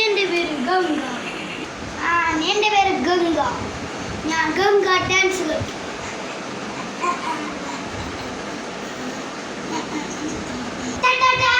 എൻ്റെ പേര് ഗംഗ. എൻ്റെ പേര് ഗംഗ. ഞാൻ ഗംഗ ഡാൻസ് കളിക്കും. Ta ta ta.